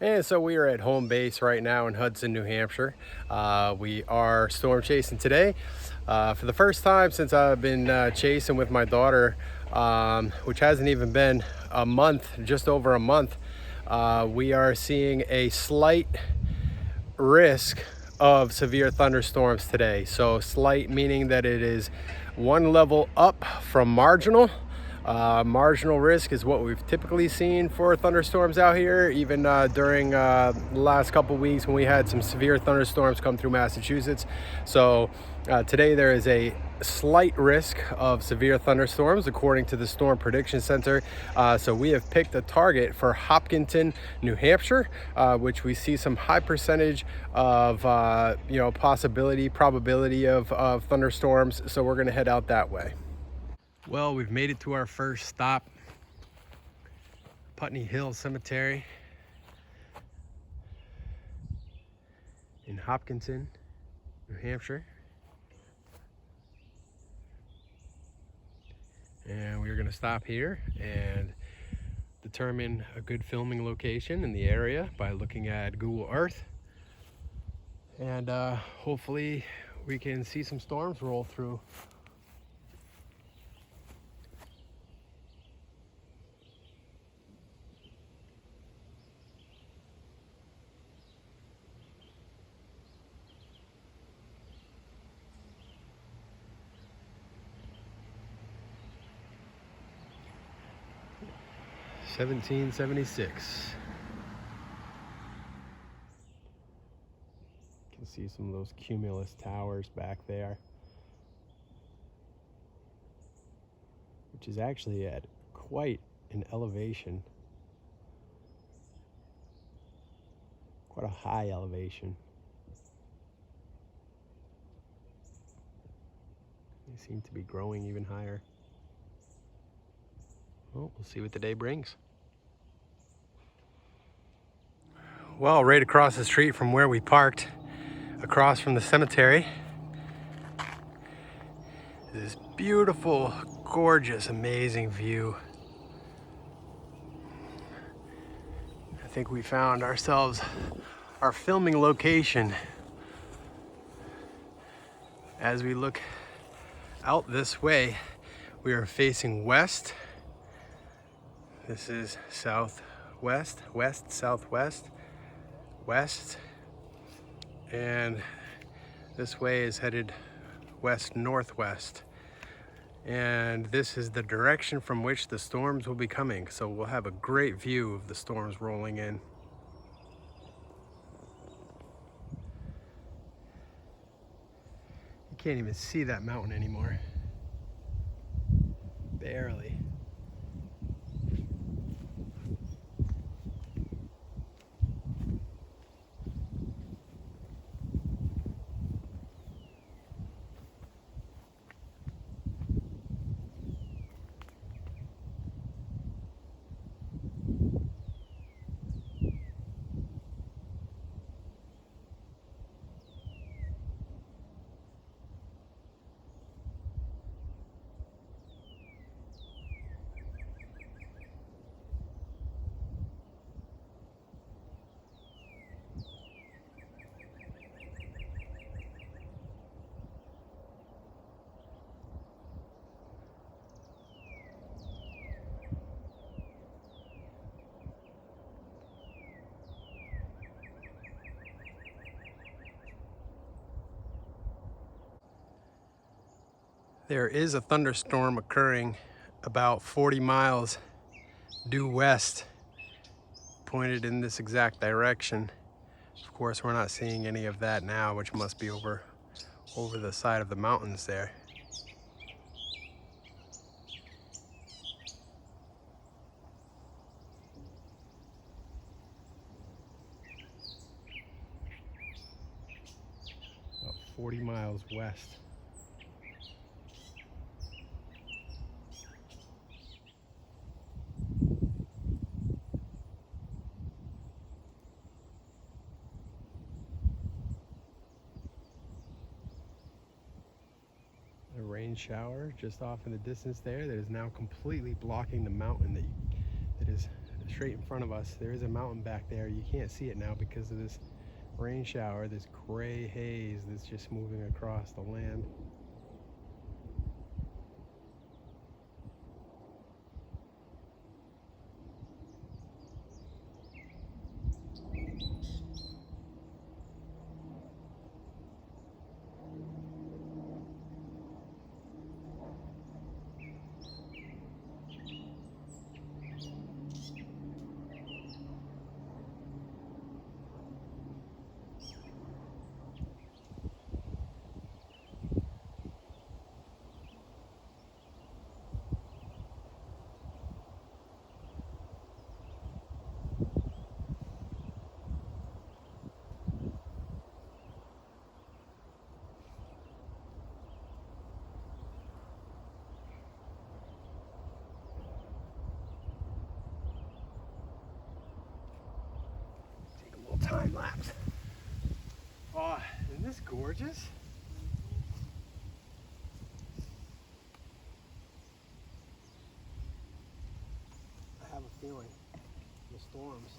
And so we are at home base right now in Hudson, New Hampshire. We are storm chasing today. For the first time since I've been chasing with my daughter, which hasn't even been a month, just over a month, we are seeing a slight risk of severe thunderstorms today. So slight meaning that it is one level up from marginal. Marginal risk is what we've typically seen for thunderstorms out here, even during the last couple weeks when we had some severe thunderstorms come through Massachusetts. So today there is a slight risk of severe thunderstorms according to the Storm Prediction Center. So we have picked a target for Hopkinton, New Hampshire, which we see some high percentage of probability of thunderstorms. So we're going to head out that way. Well, we've made it to our first stop, Putney Hill Cemetery in Hopkinton, New Hampshire. And we're going to stop here and determine a good filming location in the area by looking at Google Earth. And hopefully we can see some storms roll through. $17.76. You can see some of those cumulus towers back there, which is actually at quite an elevation, quite a high elevation. They seem to be growing even higher. Well, we'll see what the day brings. Well, right across the street from where we parked, across from the cemetery, this beautiful, gorgeous, amazing view. I think we found ourselves our filming location. As we look out this way, we are facing west. This is southwest, west, southwest, west, and this way is headed west northwest. And this is the direction from which the storms will be coming. So we'll have a great view of the storms rolling in. You can't even see that mountain anymore. Barely. There is a thunderstorm occurring about 40 miles due west, pointed in this exact direction. Of course, we're not seeing any of that now, which must be over the side of the mountains there. About 40 miles west. A rain shower just off in the distance there that is now completely blocking the mountain that is straight in front of us. There is a mountain back there. You can't see it now because of this rain shower, this gray haze that's just moving across the land. Time lapse. Oh, isn't this gorgeous? I have a feeling the storms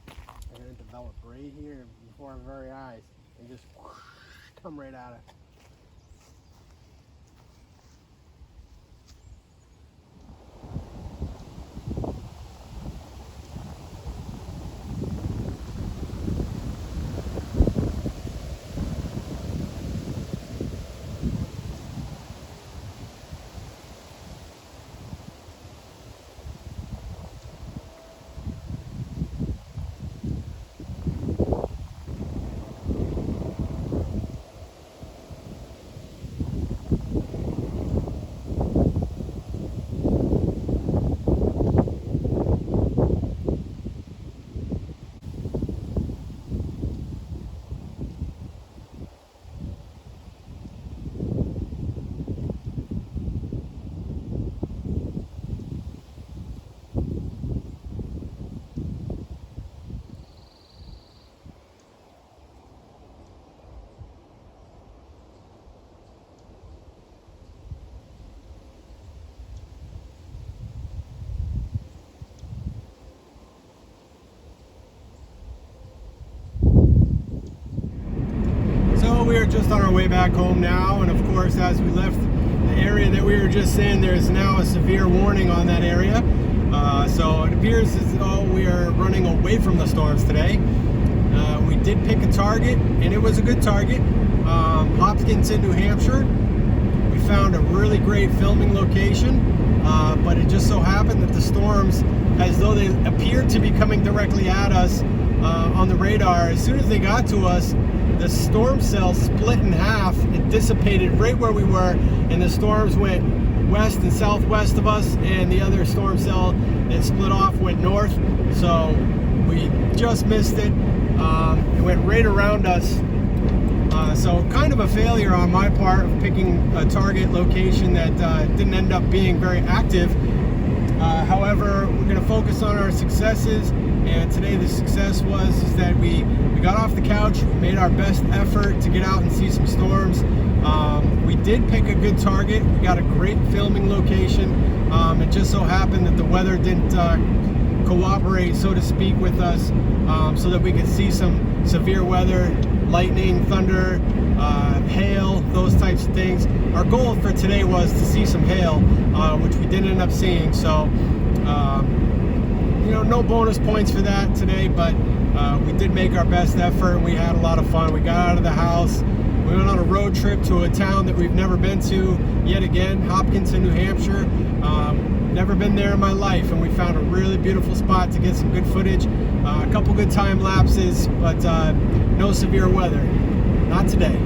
are going to develop right here before our very eyes and just whoosh, come right at us. We are just on our way back home now, and of course, as we left the area that we were just in, there's now a severe warning on that area. So it appears as though we are running away from the storms today. We did pick a target, and it was a good target. Hopkinton, New Hampshire. We found a really great filming location, but it just so happened that the storms, as though they appeared to be coming directly at us on the radar, as soon as they got to us, the storm cell split in half. It dissipated right where we were, and the storms went west and southwest of us, and the other storm cell that split off went north. So we just missed it. It went right around us. So kind of a failure on my part of picking a target location that didn't end up being very active. However, we're going to focus on our successes, and today the success was that we got off the couch, we made our best effort to get out and see some storms. We did pick a good target. We got a great filming location. It just so happened that the weather didn't cooperate, so to speak, with us, so that we could see some severe weather, lightning, thunder, hail, those types of things. Our goal for today was to see some hail, which we didn't end up seeing. So, no bonus points for that today, but we did make our best effort. We had a lot of fun. We got out of the house. We went on a road trip to a town that we've never been to yet again, Hopkinton, New Hampshire. Never been there in my life, and we found a really beautiful spot to get some good footage. A couple good time lapses, but no severe weather. Not today.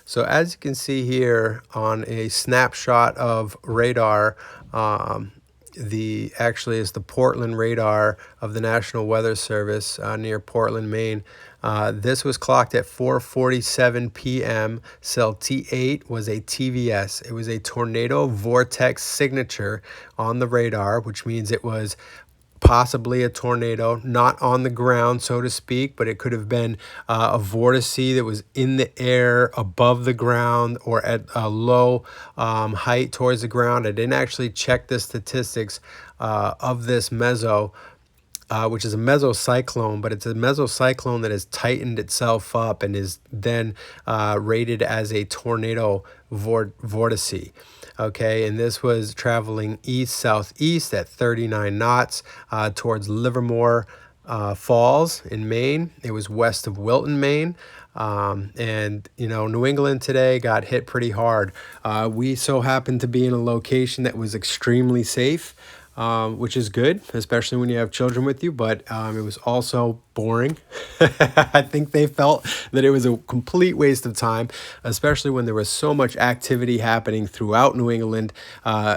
So as you can see here on a snapshot of radar, the actually is the Portland radar of the National Weather Service near Portland, Maine. This was clocked at 4:47 p.m. Cell T8 was a TVS. It was a tornado vortex signature on the radar, which means it was possibly a tornado, not on the ground, so to speak, but it could have been a vortice that was in the air above the ground or at a low height towards the ground. I didn't actually check the statistics of this which is a mesocyclone, but it's a mesocyclone that has tightened itself up and is then rated as a tornado vortice. Okay, and this was traveling east-southeast at 39 knots towards Livermore Falls in Maine. It was west of Wilton, Maine. And, you know, New England today got hit pretty hard. We so happened to be in a location that was extremely safe. Which is good, especially when you have children with you, but it was also boring. I think they felt that it was a complete waste of time, especially when there was so much activity happening throughout New England,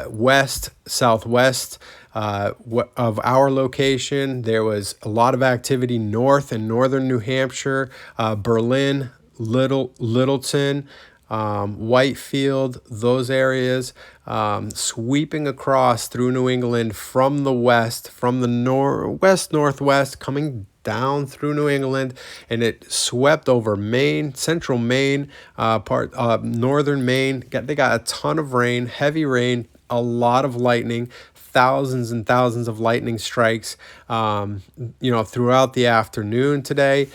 west, southwest of our location. There was a lot of activity north and northern New Hampshire, Berlin, Littleton, Whitefield, those areas, sweeping across through New England from the west, from the northwest, coming down through New England, and it swept over Maine, central Maine, northern Maine. They got a ton of rain, heavy rain, a lot of lightning, thousands and thousands of lightning strikes, throughout the afternoon today.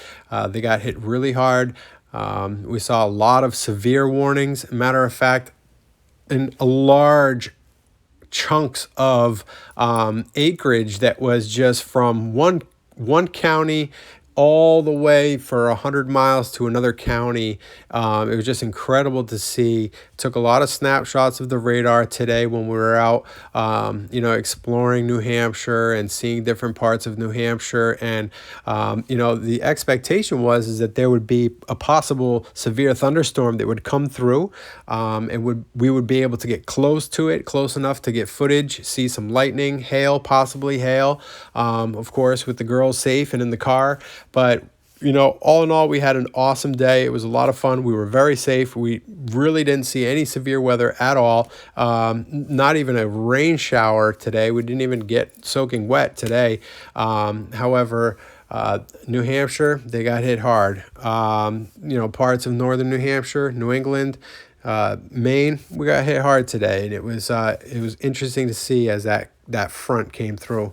They got hit really hard. We saw a lot of severe warnings. Matter of fact, in a large chunks of acreage that was just from one county all the way for 100 miles to another county. It was just incredible to see. Took a lot of snapshots of the radar today when we were out, exploring New Hampshire and seeing different parts of New Hampshire. And, the expectation is that there would be a possible severe thunderstorm that would come through, and we would be able to get close to it, close enough to get footage, see some lightning, hail, possibly hail, of course, with the girls safe and in the car. But, all in all, we had an awesome day. It was a lot of fun. We were very safe. We really didn't see any severe weather at all. Not even a rain shower today. We didn't even get soaking wet today. However, New Hampshire, they got hit hard. Parts of northern New Hampshire, New England, Maine, we got hit hard today. And it was interesting to see as that front came through.